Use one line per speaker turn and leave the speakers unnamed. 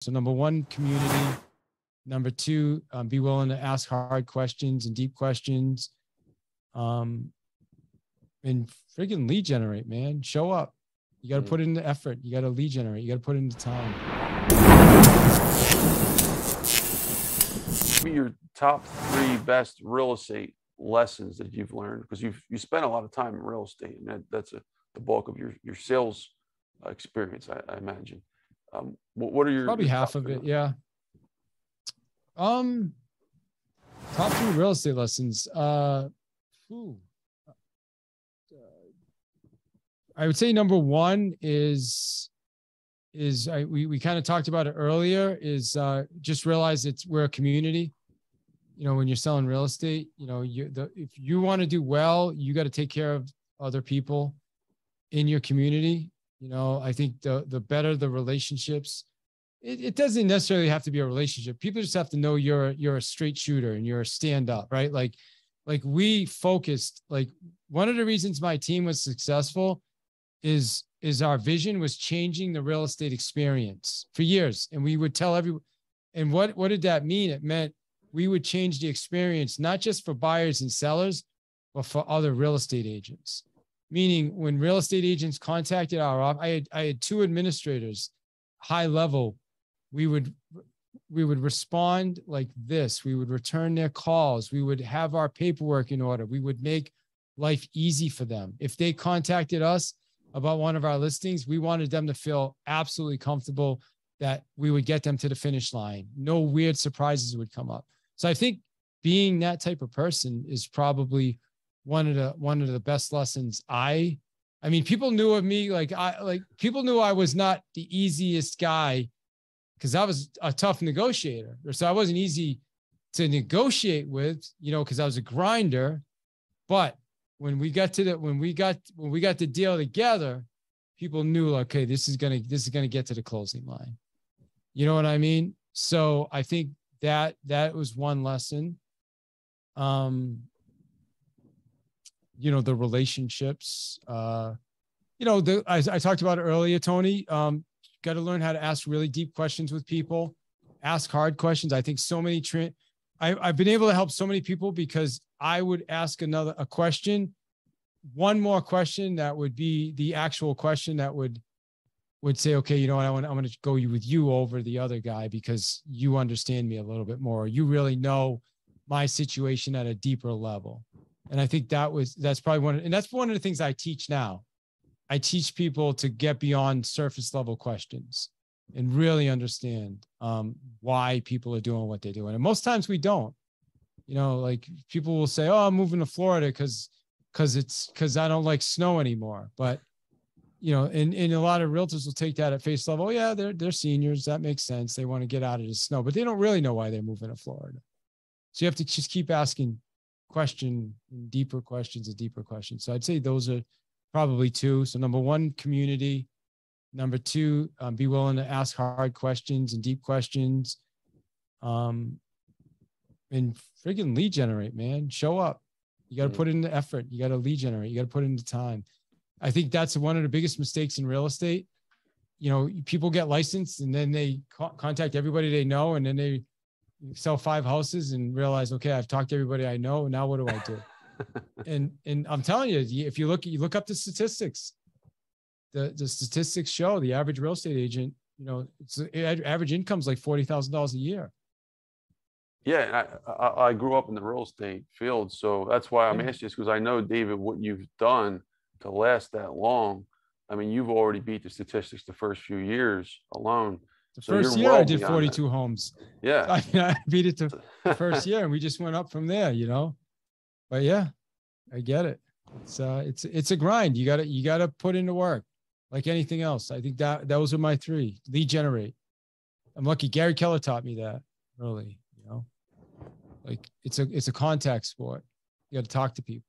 So number one, community. Number two, be willing to ask hard questions and deep questions. And friggin' lead generate, man. Show up. You got to put in the effort. You got to lead generate. You got to put in the time.
Give me your top 3 best real estate lessons that you've learned, because you spent a lot of time in real estate, and that's the bulk of your sales experience, I imagine. What are your
probably
your
half of it? Yeah. Top 3 real estate lessons. I would say number one is we kind of talked about it earlier, is just realize we're a community. You know, when you're selling real estate, you know, if you want to do well, you got to take care of other people in your community. You know, I think the better the relationships, it doesn't necessarily have to be a relationship. People just have to know you're a straight shooter and you're a stand up, right? Like we focused, like one of the reasons my team was successful is our vision was changing the real estate experience for years. And we would tell everyone, and what did that mean? It meant we would change the experience, not just for buyers and sellers, but for other real estate agents. Meaning when real estate agents contacted our office, I had 2 administrators, high level. We would respond like this. We would return their calls. We would have our paperwork in order. We would make life easy for them. If they contacted us about one of our listings, we wanted them to feel absolutely comfortable that we would get them to the finish line. No weird surprises would come up. So I think being that type of person is probably one of the best lessons. I mean, people knew of me, people knew I was not the easiest guy because I was a tough negotiator. So I wasn't easy to negotiate with, you know, because I was a grinder. But when we got the deal together, people knew, okay, this is gonna get to the closing line. You know what I mean? So I think that was one lesson. You know, the relationships, you know, I talked about it earlier, Tony, got to learn how to ask really deep questions with people, ask hard questions. I think so many, I've been able to help so many people because I would ask a question, one more question that would be the actual question that would say, okay, you know what, I'm going to go with you over the other guy because you understand me a little bit more. You really know my situation at a deeper level. And I think that's probably that's one of the things I teach now. I teach people to get beyond surface level questions and really understand why people are doing what they're doing. And most times we don't. You know, like people will say, oh, I'm moving to Florida because I don't like snow anymore. But you know, and a lot of realtors will take that at face level. Oh, yeah, they're seniors. That makes sense. They want to get out of the snow, but they don't really know why they're moving to Florida. So you have to just keep asking deeper questions. So I'd say those are probably 2. So number one, community. Number 2, be willing to ask hard questions and deep questions. And friggin' lead generate, man. Show up. You got to put in the effort. You got to lead generate. You got to put in the time. I think that's one of the biggest mistakes in real estate. You know, people get licensed and then they contact everybody they know, and then they sell 5 houses and realize, okay, I've talked to everybody I know. Now what do I do? and I'm telling you, if you look up the statistics, the statistics show the average real estate agent, you know, average income is like $40,000 a year.
Yeah, I grew up in the real estate field, so that's why I'm asking this, because I know, David, what you've done to last that long. I mean, you've already beat the statistics the first few years alone.
The first year I did 42 homes.
Yeah.
I mean, I beat it to the first year and we just went up from there, you know, but yeah, I get it. It's a grind. You gotta put into work like anything else. I think those are my 3. Lead generate. I'm lucky. Gary Keller taught me that early, you know, like it's a contact sport. You got to talk to people.